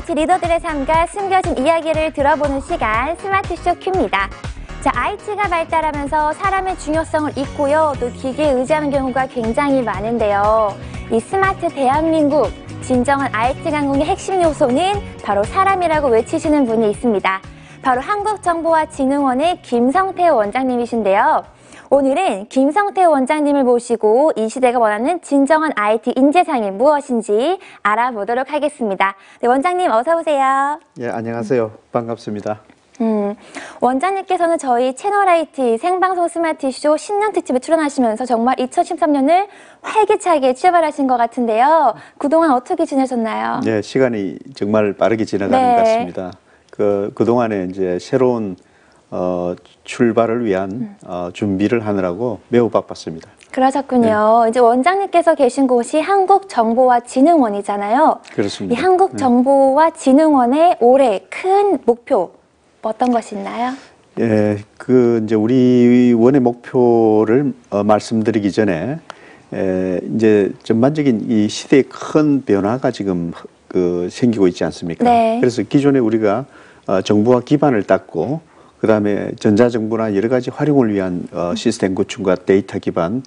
IT 리더들의 삶과 숨겨진 이야기를 들어보는 시간 스마트쇼 큐입니다. 자, IT가 발달하면서 사람의 중요성을 잊고요. 또 기계에 의지하는 경우가 굉장히 많은데요. 이 스마트 대한민국, 진정한 IT 강국의 핵심 요소는 바로 사람이라고 외치시는 분이 있습니다. 바로 한국정보화진흥원의 김성태 원장님이신데요. 오늘은 김성태 원장님을 모시고 이 시대가 원하는 진정한 IT 인재상이 무엇인지 알아보도록 하겠습니다. 네, 원장님 어서 오세요. 예, 안녕하세요. 반갑습니다. 원장님께서는 저희 채널 IT 생방송 스마트쇼 신년 특집에 출연하시면서 정말 2013년을 활기차게 출발하신 것 같은데요. 그동안 어떻게 지내셨나요? 네, 시간이 정말 빠르게 지나가는 것 같습니다. 그동안에 이제 새로운 출발을 위한 준비를 하느라고 매우 바빴습니다. 그러셨군요. 네. 이제 원장님께서 계신 곳이 한국정보화진흥원이잖아요. 그렇습니다. 이 한국정보화진흥원의 올해 큰 목표 어떤 것이 있나요? 예, 이제 우리 원의 목표를 말씀드리기 전에 이제 전반적인 이 시대의 큰 변화가 지금 생기고 있지 않습니까? 네. 그래서 기존에 우리가 정보화 기반을 닦고 그 다음에 전자정보나 여러 가지 활용을 위한 시스템 구축과 데이터 기반,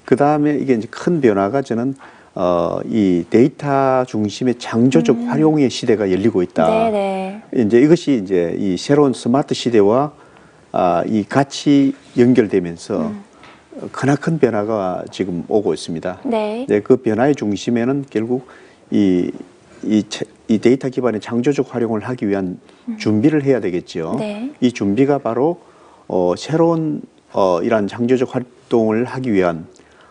그 다음에 이게 이제 큰 변화가 저는 이 데이터 중심의 창조적 활용의 시대가 열리고 있다. 네네. 이제 이것이 이제 이 새로운 스마트 시대와 이 같이 연결되면서 크나큰 변화가 지금 오고 있습니다. 네. 네, 그 변화의 중심에는 결국 이 데이터 기반의 창조적 활용을 하기 위한 준비를 해야 되겠죠. 네. 이 준비가 바로 새로운 이러한 창조적 활동을 하기 위한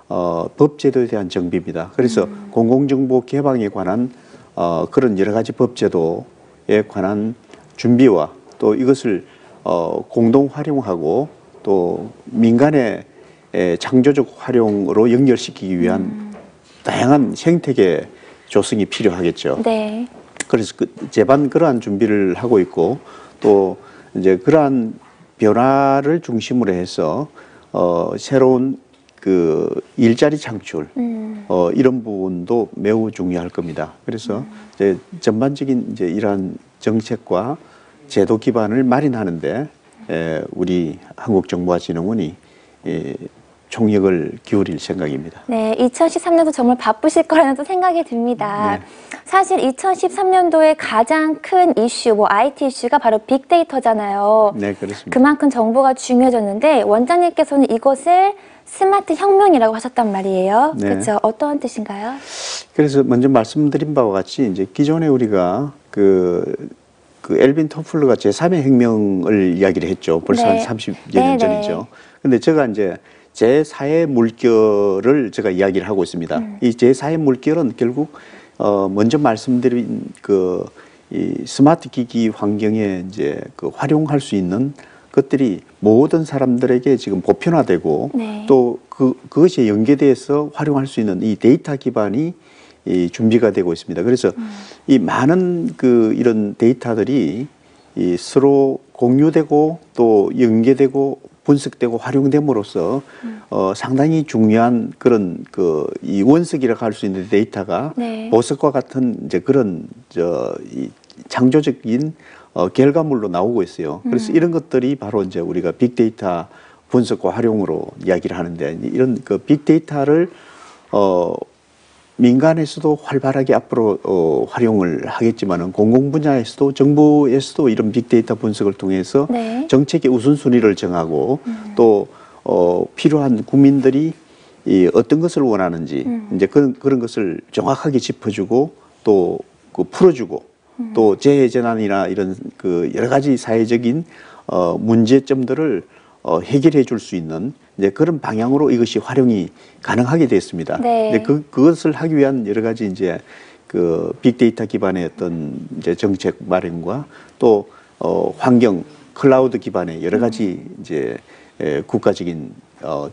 법제도에 대한 정비입니다. 그래서 공공정보 개방에 관한 그런 여러 가지 법제도에 관한 준비와 또 이것을 공동 활용하고 또 민간의 창조적 활용으로 연결시키기 위한 다양한 생태계 조성이 필요하겠죠. 네. 그래서 제반 그러한 준비를 하고 있고 또 이제 그러한 변화를 중심으로 해서 새로운 일자리 창출 이런 부분도 매우 중요할 겁니다. 그래서 이제 전반적인 이제 이러한 정책과 제도 기반을 마련하는데 우리 한국정보화진흥원이 총력을 기울일 생각입니다. 네, 2013년도 정말 바쁘실 거라는 또 생각이 듭니다. 네. 사실 2013년도에 가장 큰 이슈, IT 이슈가 바로 빅데이터잖아요. 네, 그렇습니다. 그만큼 정보가 중요해졌는데 원장님께서는 이것을 스마트 혁명이라고 하셨단 말이에요. 네. 그렇죠? 어떠한 뜻인가요? 그래서 먼저 말씀드린 바와 같이 이제 기존에 우리가 엘빈 토플러가 제3의 혁명을 이야기를 했죠. 벌써 네. 한 30여 년 전이죠. 근데 제가 이제 제4의 물결을 제가 이야기를 하고 있습니다. 이 제4의 물결은 결국 먼저 말씀드린 이 스마트 기기 환경에 이제 활용할 수 있는 것들이 모든 사람들에게 지금 보편화되고 네. 또 그것이 연계돼서 활용할 수 있는 이 데이터 기반이 준비가 되고 있습니다. 그래서 이 많은 이런 데이터들이 서로 공유되고 또 연계되고 분석되고 활용됨으로써 상당히 중요한 그런 이 원석이라고 할 수 있는 데이터가 네. 보석과 같은 이제 그런 이 창조적인 결과물로 나오고 있어요. 그래서 이런 것들이 바로 이제 우리가 빅데이터 분석과 활용으로 이야기를 하는데 이런 빅데이터를 민간에서도 활발하게 앞으로 활용을 하겠지만은 공공 분야에서도 정부에서도 이런 빅데이터 분석을 통해서 네. 정책의 우선순위를 정하고 또 필요한 국민들이 어떤 것을 원하는지 이제 그런 것을 정확하게 짚어주고 또 풀어주고 또 재해 재난이나 이런 여러 가지 사회적인 문제점들을 해결해 줄 수 있는 이제 그런 방향으로 이것이 활용이 가능하게 됐습니다. 네. 근데 그것을 하기 위한 여러 가지 이제 빅데이터 기반의 어떤 이제 정책 마련과 또 환경 클라우드 기반의 여러 가지 이제 국가적인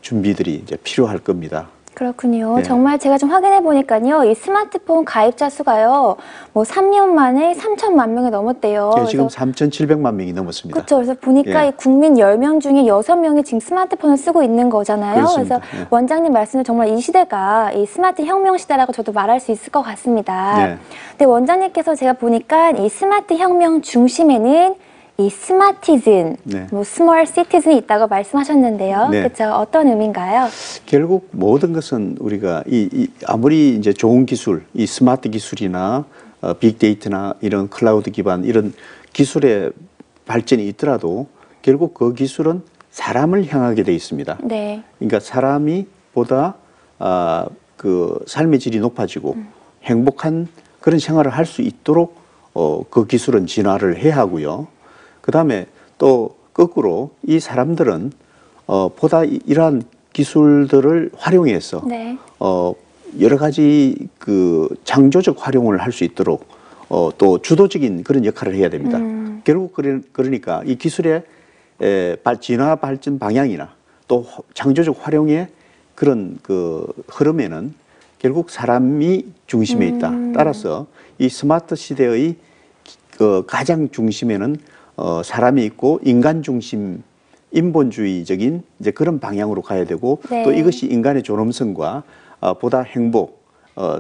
준비들이 이제 필요할 겁니다. 그렇군요. 네. 정말 제가 좀 확인해 보니까요. 이 스마트폰 가입자 수가요. 뭐 3년 만에 3천만 명이 넘었대요. 예, 지금 3,700만 명이 넘었습니다. 그렇죠. 그래서 보니까 예. 이 국민 10명 중에 6명이 지금 스마트폰을 쓰고 있는 거잖아요. 그렇습니다. 그래서 예. 원장님 말씀은 정말 이 시대가 이 스마트 혁명 시대라고 저도 말할 수 있을 것 같습니다. 네. 근데 원장님께서 제가 보니까 이 스마트 혁명 중심에는 이 스마티즌, 네. 뭐 스몰 시티즌이 있다고 말씀하셨는데요. 네. 그렇죠. 어떤 의미인가요? 결국 모든 것은 우리가 아무리 이제 좋은 기술, 이 스마트 기술이나 빅데이터나 이런 클라우드 기반 이런 기술의 발전이 있더라도 결국 그 기술은 사람을 향하게 돼 있습니다. 네. 그러니까 사람이 보다 그 삶의 질이 높아지고 행복한 그런 생활을 할 수 있도록 그 기술은 진화를 해야 하고요. 그 다음에 또 거꾸로 이 사람들은 보다 이러한 기술들을 활용해서 네. 여러 가지 그 창조적 활용을 할 수 있도록 또 주도적인 그런 역할을 해야 됩니다. 결국 그러니까 이 기술의 진화 발전 방향이나 또 창조적 활용의 그런 그 흐름에는 결국 사람이 중심에 있다. 따라서 이 스마트 시대의 그 가장 중심에는 사람이 있고 인간 중심, 인본주의적인 이제 그런 방향으로 가야 되고 네. 또 이것이 인간의 존엄성과 보다 행복,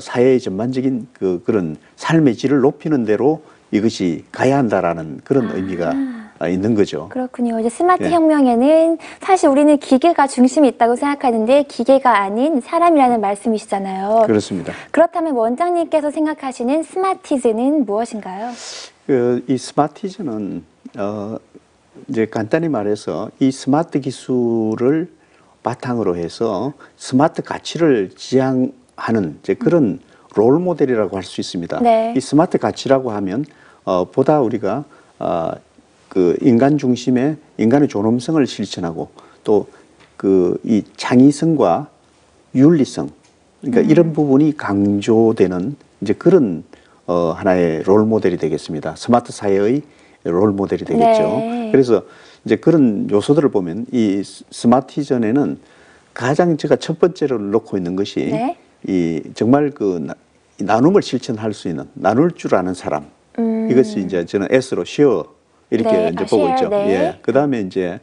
사회의 전반적인 그런 삶의 질을 높이는 대로 이것이 가야 한다라는 그런 의미가 있는 거죠. 그렇군요. 이제 스마트 예. 혁명에는 사실 우리는 기계가 중심이 있다고 생각하는데 기계가 아닌 사람이라는 말씀이시잖아요. 그렇습니다. 그렇다면 원장님께서 생각하시는 스마티즈는 무엇인가요? 이 스마티즈는 이제 간단히 말해서 이 스마트 기술을 바탕으로 해서 스마트 가치를 지향하는 이제 그런 롤 모델이라고 할 수 있습니다. 네. 이 스마트 가치라고 하면 보다 우리가 그 인간 중심의 인간의 존엄성을 실천하고 또 그 이 창의성과 윤리성 그러니까 이런 부분이 강조되는 이제 그런 하나의 롤 모델이 되겠습니다. 스마트 사회의 롤 모델이 되겠죠. 네. 그래서 이제 그런 요소들을 보면 이 스마티전에는 가장 제가 첫 번째로 놓고 있는 것이 네. 이 정말 그 나눔을 실천할 수 있는 나눌 줄 아는 사람. 이것이 이제 저는 S로 share 이렇게 네. 이제 보고 share, 있죠. 네. 예. 그다음에 이제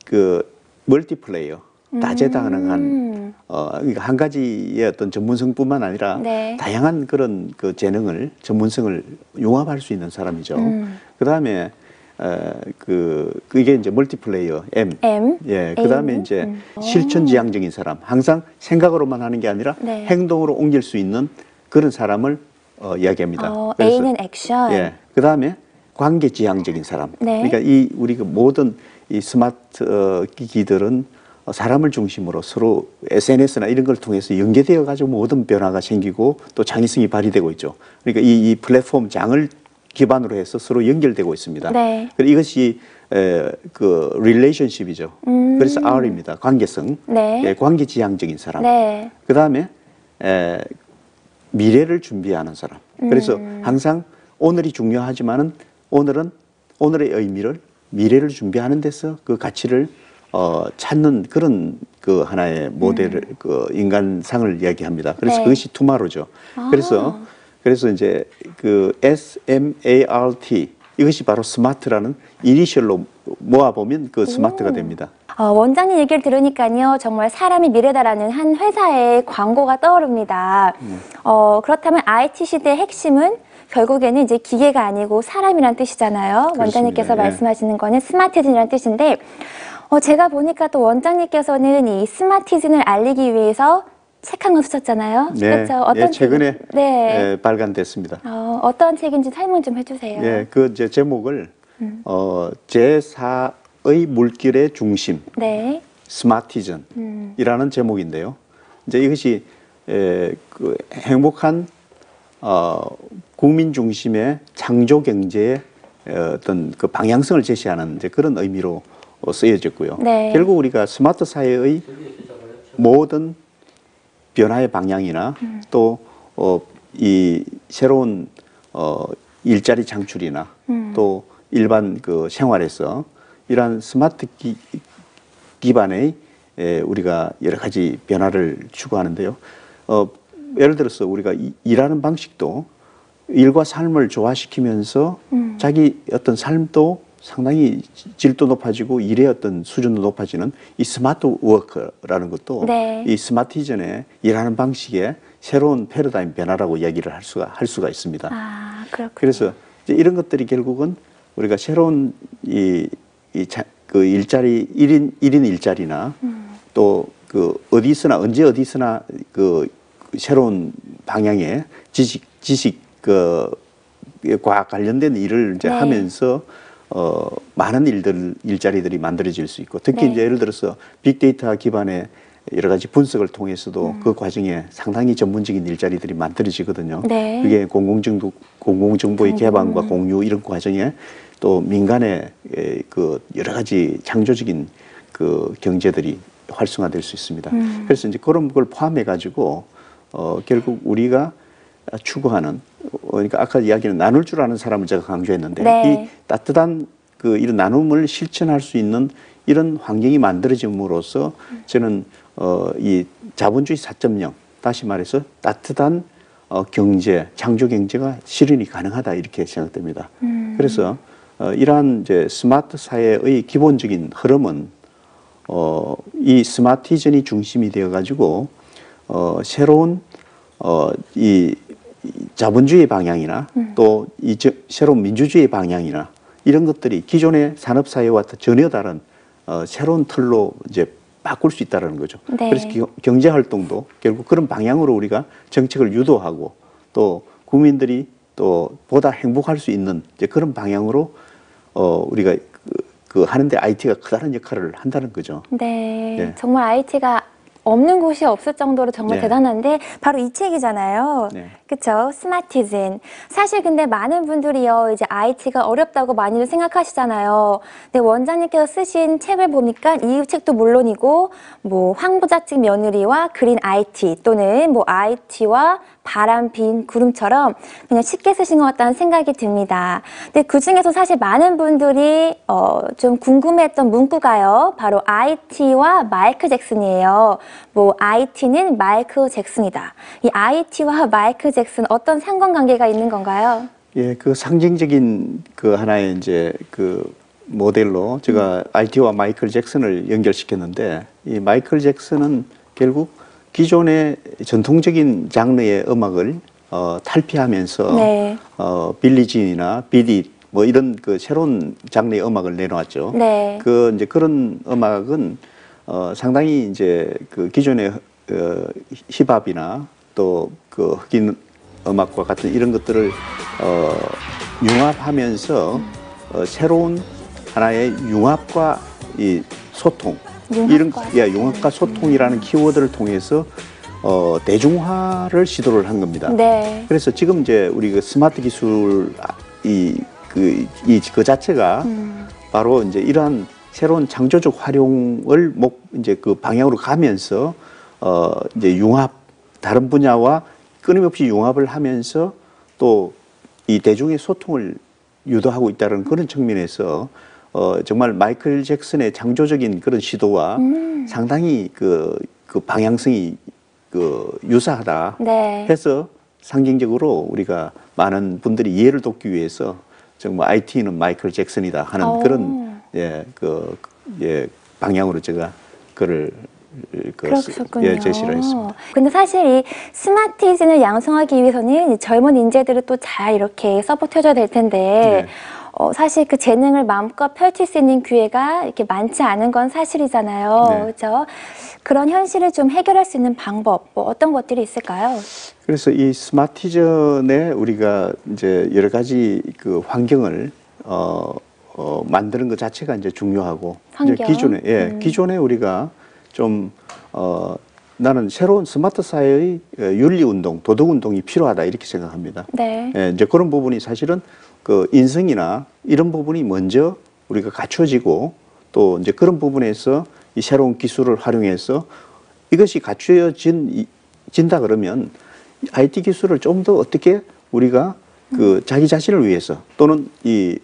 그 멀티플레이어 다재다능한 그러니까 한 가지의 어떤 전문성뿐만 아니라 네. 다양한 그런 그 재능을 전문성을 융합할 수 있는 사람이죠. 그다음에 그게 이제 멀티플레이어 M. 예. 그다음에 M은? 이제 실천지향적인 사람. 항상 생각으로만 하는 게 아니라 네. 행동으로 옮길 수 있는 그런 사람을 이야기합니다. 그래서 A는 액션. 예. 그다음에 관계지향적인 사람. 네. 그러니까 우리가 모든 이 스마트 기기들은 사람을 중심으로 서로 SNS나 이런 걸 통해서 연계되어 가지고 모든 변화가 생기고 또 창의성이 발휘되고 있죠. 그러니까 이 플랫폼 장을 기반으로 해서 서로 연결되고 있습니다. 네. 그리고 이것이 그 릴레이션십이죠. 그래서 R입니다. 관계성. 네. 예, 관계지향적인 사람. 네. 그다음에 미래를 준비하는 사람. 그래서 항상 오늘이 중요하지만은 오늘의 의미를 미래를 준비하는 데서 그 가치를 찾는 그런 그 하나의 모델을 그 인간상을 이야기합니다. 그래서 네. 그것이 투마로죠. 그래서 이제 그 SMART 이것이 바로 스마트라는 이니셜로 모아보면 그 스마트가 됩니다. 원장님 얘기를 들으니까요, 정말 사람이 미래다라는 한 회사의 광고가 떠오릅니다. 그렇다면 IT 시대의 핵심은 결국에는 이제 기계가 아니고 사람이란 뜻이잖아요. 그렇습니다. 원장님께서 예. 말씀하시는 거는 스마티즌이라는 뜻인데, 제가 보니까 또 원장님께서는 이 스마티즌을 알리기 위해서 책 한 권 쓰셨잖아요. 네, 그렇죠? 어떤 최근에 네. 발간됐습니다. 어떤 책인지 설명 좀 해주세요. 예, 그 이제 제목을 제4의 물결의 중심, 네. 스마티즌이라는 제목인데요. 이제 이것이 그 행복한 국민 중심의 창조 경제의 어떤 그 방향성을 제시하는 이제 그런 의미로 쓰여졌고요. 네. 결국 우리가 스마트 사회의 모든 변화의 방향이나 또 이 새로운 일자리 창출이나 또 일반 그 생활에서 이러한 스마트 기반의 우리가 여러 가지 변화를 추구하는데요. 예를 들어서 우리가 일하는 방식도 일과 삶을 조화시키면서 자기 어떤 삶도 상당히 질도 높아지고 일의 어떤 수준도 높아지는 이 스마트 워크라는 것도 네. 이 스마티전의 일하는 방식의 새로운 패러다임 변화라고 이야기를 할 수가 있습니다. 아, 그렇군요. 그래서 이제 이런 것들이 결국은 우리가 새로운 그 일자리, 1인 일자리나 또 그 어디서나 언제 어디서나 그 새로운 방향의 지식과 관련된 일을 이제 네. 하면서 많은 일자리들이 만들어질 수 있고 특히 네. 이제 예를 들어서 빅데이터 기반의 여러 가지 분석을 통해서도 그 과정에 상당히 전문적인 일자리들이 만들어지거든요. 네. 그게 공공정보의 개방과 공유 이런 과정에 또 민간의 그 여러 가지 창조적인 그 경제들이 활성화될 수 있습니다. 그래서 이제 그런 걸 포함해 가지고 결국 우리가 추구하는 그러니까 아까 이야기는 나눌 줄 아는 사람을 제가 강조했는데 네. 이 따뜻한 그 이런 나눔을 실천할 수 있는 이런 환경이 만들어짐으로써 저는 이 자본주의 4.0 다시 말해서 따뜻한 경제, 창조 경제가 실현이 가능하다 이렇게 생각됩니다. 그래서 이러한 이제 스마트 사회의 기본적인 흐름은 이 스마티전이 중심이 되어 가지고 새로운 이 자본주의 방향이나 또 이 새로운 민주주의 방향이나 이런 것들이 기존의 산업 사회와 전혀 다른 새로운 틀로 이제 바꿀 수 있다는 거죠. 네. 그래서 경제 활동도 결국 그런 방향으로 우리가 정책을 유도하고 또 국민들이 또 보다 행복할 수 있는 이제 그런 방향으로 우리가 그 하는데 IT가 커다란 역할을 한다는 거죠. 네. 네. 정말 IT가 없는 곳이 없을 정도로 정말 네. 대단한데 바로 이 책이잖아요. 네. 그렇죠? 스마티즌. 사실 근데 많은 분들이요 이제 IT가 어렵다고 많이들 생각하시잖아요. 근데 원장님께서 쓰신 책을 보니까 이 책도 물론이고 뭐 황부자식 며느리와 그린 IT 또는 뭐 IT와 바람 빈 구름처럼 그냥 쉽게 쓰신 것 같다는 생각이 듭니다. 근데 그 중에서 사실 많은 분들이 좀 궁금해했던 문구가요. 바로 IT와 마이클 잭슨이에요. 뭐 IT는 마이클 잭슨이다. 이 IT와 마이클 잭슨 어떤 상관관계가 있는 건가요? 예, 그 상징적인 그 하나의 이제 그 모델로 제가 IT와 마이클 잭슨을 연결시켰는데 이 마이클 잭슨은 결국 기존의 전통적인 장르의 음악을 탈피하면서 네. 빌리진이나 비디 뭐 이런 그 새로운 장르의 음악을 내놓았죠. 네. 그 이제 그런 음악은 상당히 이제 그 기존의 힙합이나 또 그 흑인 음악과 같은 이런 것들을 융합하면서 새로운 하나의 융합과 이 소통 융합과 소통이라는 키워드를 통해서 대중화를 시도를 한 겁니다. 네. 그래서 지금 이제 우리 그 스마트 기술 그 자체가 바로 이제 이러한 새로운 창조적 활용을 이제 그 방향으로 가면서 이제 다른 분야와 끊임없이 융합을 하면서 또 이 대중의 소통을 유도하고 있다는 그런 측면에서 정말 마이클 잭슨의 창조적인 그런 시도와 상당히 그 방향성이 유사하다 네. 해서 상징적으로 우리가 많은 분들이 이해를 돕기 위해서 정말 IT는 마이클 잭슨이다 하는 그런 방향으로 제가 그를 그러셨군요. 제시를 했습니다. 근데 사실 이 스마티즌을 양성하기 위해서는 젊은 인재들을 또 잘 이렇게 서포트해줘야 될 텐데 네. 사실 그 재능을 마음껏 펼칠 수 있는 기회가 이렇게 많지 않은 건 사실이잖아요. 네. 그렇죠? 그런 현실을 좀 해결할 수 있는 방법, 뭐 어떤 것들이 있을까요? 그래서 이 스마티전에 우리가 이제 여러 가지 그 환경을 만드는 것 자체가 이제 중요하고 환경? 이제 기존에 우리가 좀 나는 새로운 스마트 사회의 윤리 운동, 도덕 운동이 필요하다 이렇게 생각합니다. 네. 예, 이제 그런 부분이 사실은 그 인성이나 이런 부분이 먼저 우리가 갖춰지고 또 이제 그런 부분에서 이 새로운 기술을 활용해서 이것이 갖춰진다 그러면 IT 기술을 좀 더 어떻게 우리가 그 자기 자신을 위해서 또는 이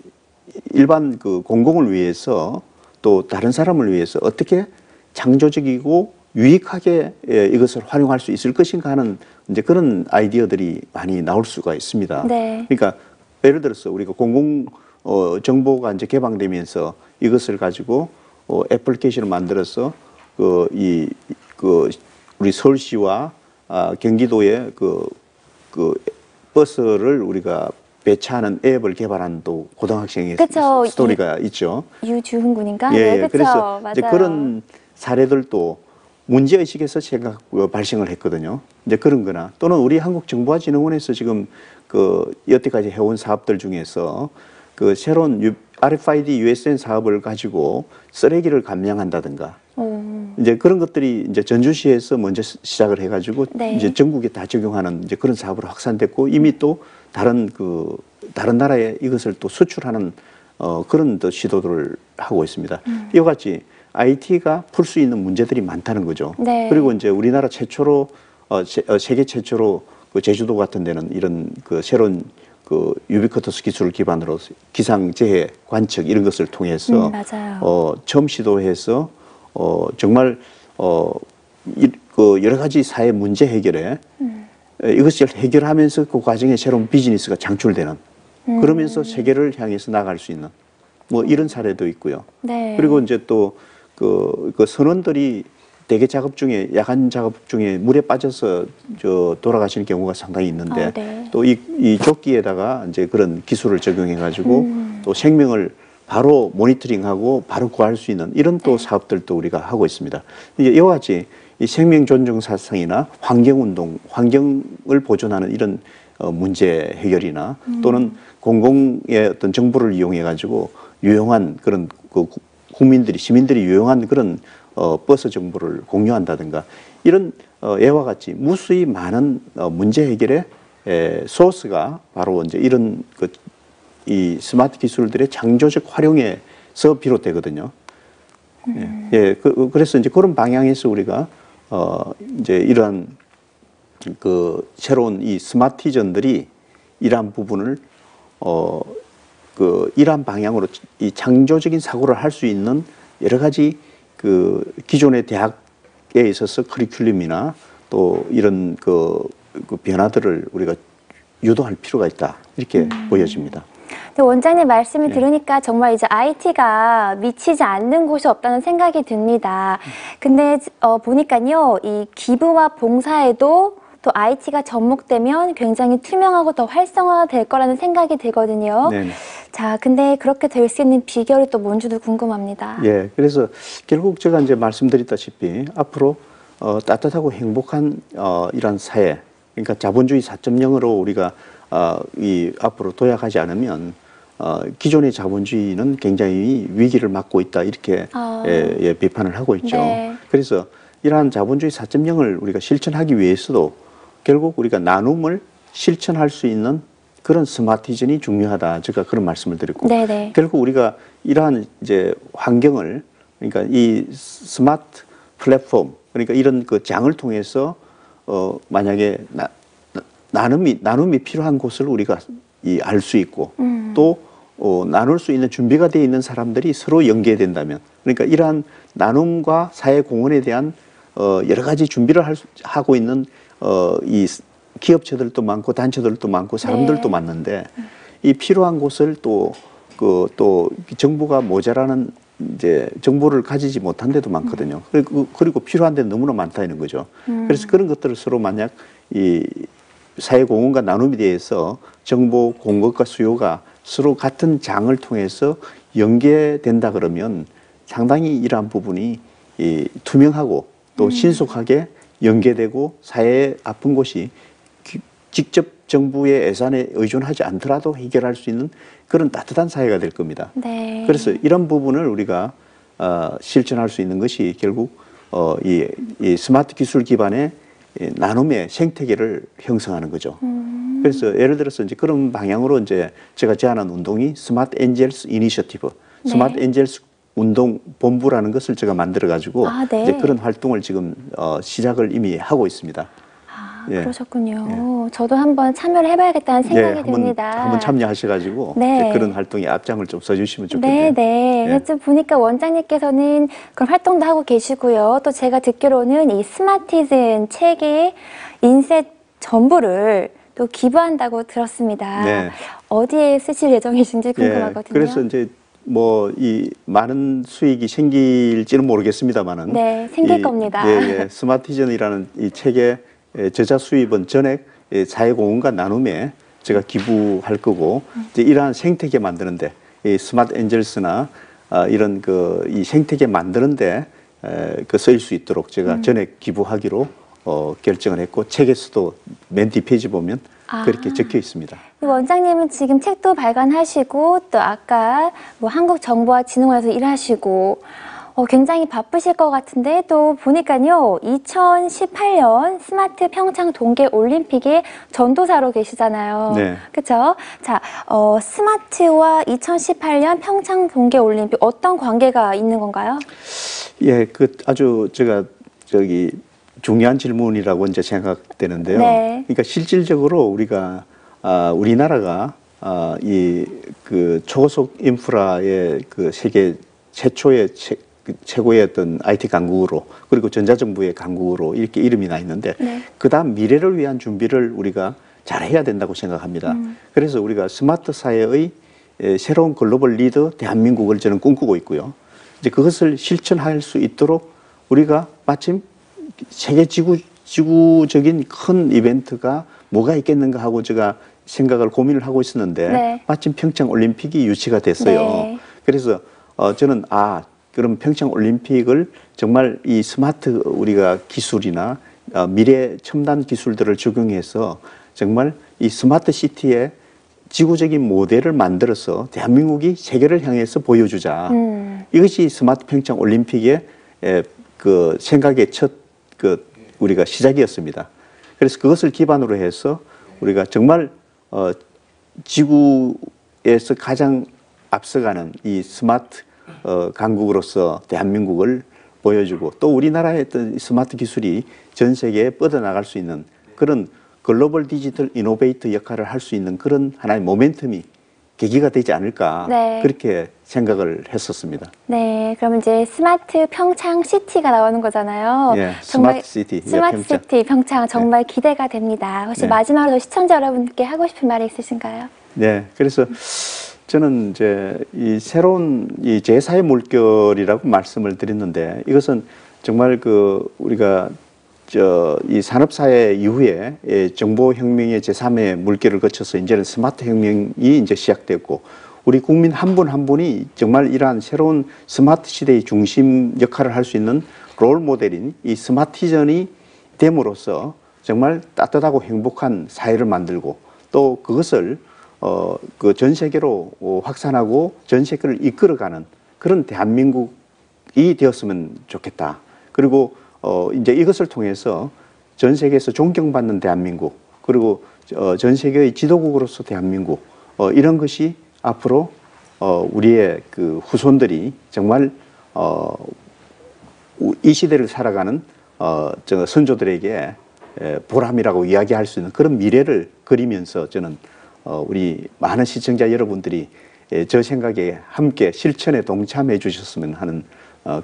일반 그 공공을 위해서 또 다른 사람을 위해서 어떻게 창조적이고 유익하게 이것을 활용할 수 있을 것인가 하는 이제 그런 아이디어들이 많이 나올 수가 있습니다. 네. 그러니까 예를 들어서 우리가 공공 정보가 이제 개방되면서 이것을 가지고 애플리케이션을 만들어서 우리 서울시와 경기도의 그 버스를 우리가 배차하는 앱을 개발한 또 고등학생의 그쵸. 스토리가 있죠. 유주훈 군인가? 예, 네, 그쵸. 그래서 맞아요. 이제 그런 사례들도 문제의식에서 제가 발생을 했거든요. 이제 그런 거나 또는 우리 한국정보화진흥원에서 지금 여태까지 해온 사업들 중에서 그 새로운 RFID USN 사업을 가지고 쓰레기를 감량한다든가 이제 그런 것들이 이제 전주시에서 먼저 시작을 해가지고 네. 이제 전국에 다 적용하는 이제 그런 사업으로 확산됐고 이미 또 다른 나라에 이것을 또 수출하는 그런 또 시도들을 하고 있습니다. 이와 같이 IT가 풀 수 있는 문제들이 많다는 거죠. 네. 그리고 이제 우리나라 최초로 세계 최초로 그 제주도 같은 데는 이런 그 새로운 그 유비쿼터스 기술을 기반으로 기상재해 관측 이런 것을 통해서 맞아요. 처음 시도해서 정말 그 여러 가지 사회 문제 해결에 이것을 해결하면서 그 과정에 새로운 비즈니스가 창출되는 그러면서 세계를 향해서 나갈 수 있는 뭐 이런 사례도 있고요. 네. 그리고 이제 또 그 선원들이 대개 작업 중에 야간 작업 중에 물에 빠져서 돌아가시는 경우가 상당히 있는데 네. 또 이 조끼에다가 이제 그런 기술을 적용해 가지고 또 생명을 바로 모니터링하고 바로 구할 수 있는 이런 또 사업들도 우리가 하고 있습니다. 이제 이와 같이 이 생명 존중 사상이나 환경 운동, 환경을 보존하는 이런 문제 해결이나 또는 공공의 어떤 정보를 이용해 가지고 유용한 그런 시민들이 유용한 그런 버스 정보를 공유한다든가 이런 예와 같이 무수히 많은 문제 해결의 소스가 바로 이제 이런 이 스마트 기술들의 창조적 활용에서 비롯되거든요. 예, 그래서 이제 그런 방향에서 우리가 이제 이러한 그 새로운 이 스마티전들이 이러한 부분을 이러한 방향으로 이 창조적인 사고를 할 수 있는 여러 가지 그 기존의 대학에 있어서 커리큘럼이나 또 이런 그 변화들을 우리가 유도할 필요가 있다 이렇게 보여집니다. 원장님 말씀을 들으니까 정말 이제 IT가 미치지 않는 곳이 없다는 생각이 듭니다. 근데 보니까요, 이 기부와 봉사에도 또 IT가 접목되면 굉장히 투명하고 더 활성화될 거라는 생각이 들거든요. 네네. 자, 근데 그렇게 될 수 있는 비결이 또 뭔지도 궁금합니다. 예, 그래서 결국 제가 이제 말씀드렸다시피 앞으로 따뜻하고 행복한 이런 사회, 그러니까 자본주의 4.0으로 우리가 앞으로 도약하지 않으면 기존의 자본주의는 굉장히 위기를 맞고 있다 이렇게 비판을 하고 있죠. 네. 그래서 이러한 자본주의 4.0을 우리가 실천하기 위해서도 결국 우리가 나눔을 실천할 수 있는 그런 스마티즘이 중요하다. 제가 그런 말씀을 드렸고, 네네. 결국 우리가 이러한 이제 환경을 그러니까 이 스마트 플랫폼 그러니까 이런 그 장을 통해서 만약에 나눔이 필요한 곳을 우리가 알 수 있고 또 나눌 수 있는 준비가 되어 있는 사람들이 서로 연계된다면 그러니까 이러한 나눔과 사회 공헌에 대한 여러 가지 준비를 하고 있는 이 기업체들도 많고 단체들도 많고 사람들도 많은데 이 필요한 곳을 또 정부가 모자라는 이제 정보를 가지지 못한 데도 많거든요. 그리고 필요한 데는 너무나 많다는 거죠. 그래서 그런 것들을 서로 만약 이 사회 공헌과 나눔에 대해서 정보 공급과 수요가 서로 같은 장을 통해서 연계된다 그러면 상당히 이러한 부분이 투명하고 또 신속하게 연계되고 사회의 아픈 곳이 직접 정부의 예산에 의존하지 않더라도 해결할 수 있는 그런 따뜻한 사회가 될 겁니다. 네. 그래서 이런 부분을 우리가 실천할 수 있는 것이 결국 이 스마트 기술 기반의 나눔의 생태계를 형성하는 거죠. 그래서 예를 들어서 이제 그런 방향으로 이제 제가 제안한 운동이 스마트 엔젤스 이니셔티브, 스마트 엔젤스 운동 본부라는 것을 제가 만들어 가지고 이제 그런 활동을 지금 시작을 이미 하고 있습니다. 예. 그러셨군요. 저도 한번 참여를 해봐야겠다는 생각이 듭니다. 한번 참여하셔가지고 네. 그런 활동에 앞장을 좀 써주시면 좋겠네요. 네. 예. 좀 보니까 원장님께서는 그런 활동도 하고 계시고요. 또 제가 듣기로는 이 스마티즌 책의 인쇄 전부를 또 기부한다고 들었습니다. 네. 어디에 쓰실 예정이신지 궁금하거든요. 그래서 이제 뭐 이 많은 수익이 생길지는 모르겠습니다만은 네, 생길 겁니다. 스마티즌이라는 이 책의 저자 수입은 전액 사회공헌과 나눔에 제가 기부할 거고 이제 이러한 생태계 만드는데 이 스마트 엔젤스나 이런 이 생태계 만드는데 쓰일 수 있도록 제가 전액 기부하기로 결정을 했고 책에서도 맨 뒷페이지 보면 그렇게 적혀 있습니다. 원장님은 지금 책도 발간하시고 또 아까 뭐 한국정보화진흥원에서 일하시고 굉장히 바쁘실 것 같은데 또 보니까요 2018년 스마트 평창 동계 올림픽의 전도사로 계시잖아요. 네. 그렇죠? 자, 스마트와 2018년 평창 동계 올림픽 어떤 관계가 있는 건가요? 예, 아주 제가 중요한 질문이라고 이제 생각되는데요. 네. 그러니까 실질적으로 우리나라가 초고속 인프라의 세계 최초의 최고의 어떤 IT 강국으로 그리고 전자정부의 강국으로 이렇게 이름이 나 있는데 네. 그다음 미래를 위한 준비를 우리가 잘 해야 된다고 생각합니다. 그래서 우리가 스마트 사회의 새로운 글로벌 리더 대한민국을 저는 꿈꾸고 있고요. 이제 그것을 실천할 수 있도록 우리가 마침 세계 지구적인 큰 이벤트가 뭐가 있겠는가 하고 제가 생각을 고민을 하고 있었는데 네. 마침 평창 올림픽이 유치가 됐어요. 네. 그래서 저는 그럼 평창 올림픽을 정말 이 스마트 우리가 기술이나 미래 첨단 기술들을 적용해서 정말 이 스마트 시티의 지구적인 모델을 만들어서 대한민국이 세계를 향해서 보여주자. 이것이 스마트 평창 올림픽의 생각의 첫 우리가 시작이었습니다. 그래서 그것을 기반으로 해서 우리가 정말 지구에서 가장 앞서가는 이 스마트 강국으로서 대한민국을 보여주고 또 우리나라의 어떤 스마트 기술이 전 세계에 뻗어나갈 수 있는 그런 글로벌 디지털 이노베이터 역할을 할 수 있는 그런 하나의 모멘텀이 계기가 되지 않을까 네. 그렇게 생각을 했었습니다. 네, 그럼 이제 스마트 평창 시티가 나오는 거잖아요. 예, 정말 스마트 시티. 스마트 평창. 시티 평창 정말 기대가 됩니다. 혹시 네. 마지막으로 시청자 여러분께 하고 싶은 말이 있으신가요? 네, 그래서 저는 이제 이 새로운 이 제4의 물결이라고 말씀을 드렸는데 이것은 정말 우리가 이 산업사회 이후에 정보혁명의 제3의 물결을 거쳐서 이제는 스마트 혁명이 이제 시작됐고 우리 국민 한 분 한 분이 정말 이러한 새로운 스마트 시대의 중심 역할을 할 수 있는 롤 모델인 이 스마티전이 됨으로써 정말 따뜻하고 행복한 사회를 만들고 또 그것을 전 세계로 확산하고 전 세계를 이끌어가는 그런 대한민국이 되었으면 좋겠다. 그리고 이제 이것을 통해서 전 세계에서 존경받는 대한민국 그리고 전 세계의 지도국으로서 대한민국 이런 것이 앞으로 우리의 후손들이 정말 이 시대를 살아가는 선조들에게 보람이라고 이야기할 수 있는 그런 미래를 그리면서 저는 우리 많은 시청자 여러분들이 저 생각에 함께 실천에 동참해 주셨으면 하는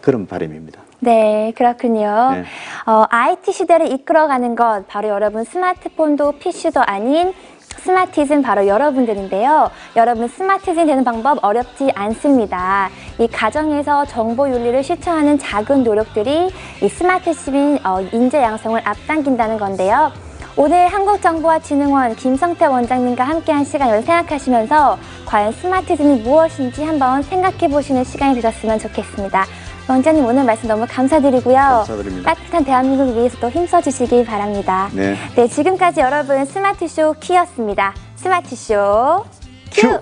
그런 바람입니다. 네, 그렇군요. 네. IT 시대를 이끌어가는 것 바로 여러분 스마트폰도 PC도 아닌 스마티즌 바로 여러분들인데요. 여러분 스마티즌 되는 방법 어렵지 않습니다. 이 가정에서 정보 윤리를 실천하는 작은 노력들이 이 스마트 시민 인재 양성을 앞당긴다는 건데요. 오늘 한국정보화진흥원 김성태 원장님과 함께한 시간을 생각하시면서 과연 스마티즌이 무엇인지 한번 생각해 보시는 시간이 되셨으면 좋겠습니다. 원장님 오늘 말씀 너무 감사드리고요. 감사드립니다. 따뜻한 대한민국을 위해서 또 힘써주시기 바랍니다. 네. 네, 지금까지 여러분 스마트쇼 큐였습니다. 스마트쇼 큐!